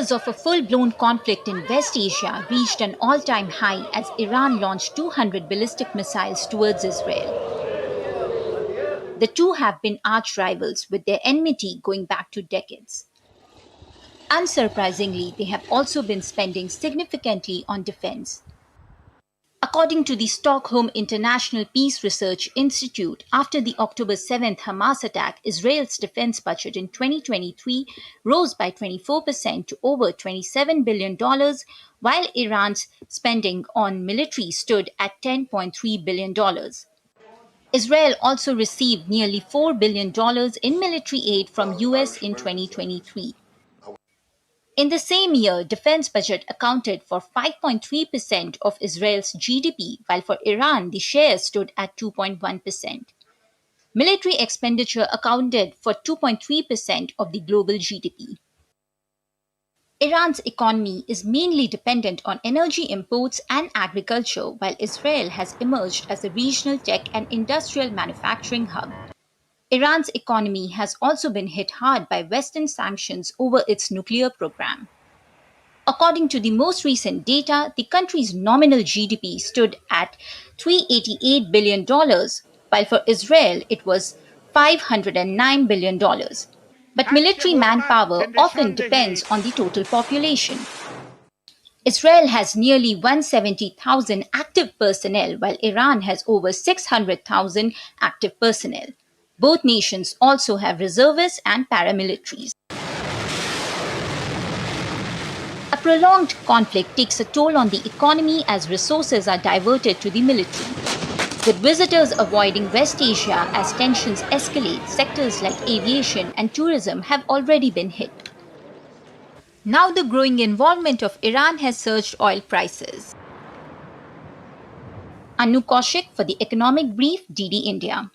Rumors of a full-blown conflict in West Asia reached an all-time high as Iran launched 200 ballistic missiles towards Israel. The two have been arch-rivals, with their enmity going back to decades. Unsurprisingly, they have also been spending significantly on defense. According to the Stockholm International Peace Research Institute, after the October 7th Hamas attack, Israel's defense budget in 2023 rose by 24% to over $27 billion, while Iran's spending on military stood at $10.3 billion. Israel also received nearly $4 billion in military aid from US in 2023. In the same year, defense budget accounted for 5.3% of Israel's GDP, while for Iran the share stood at 2.1%. Military expenditure accounted for 2.3% of the global GDP. Iran's economy is mainly dependent on energy imports and agriculture, while Israel has emerged as a regional tech and industrial manufacturing hub. Iran's economy has also been hit hard by Western sanctions over its nuclear program. According to the most recent data, the country's nominal GDP stood at $388 billion, while for Israel it was $509 billion. But military manpower often depends on the total population. Israel has nearly 170,000 active personnel, while Iran has over 600,000 active personnel. Both nations also have reservists and paramilitaries. A prolonged conflict takes a toll on the economy as resources are diverted to the military. With visitors avoiding West Asia as tensions escalate, sectors like aviation and tourism have already been hit. Now the growing involvement of Iran has surged oil prices. Anu Kaushik for the Economic Brief, DD India.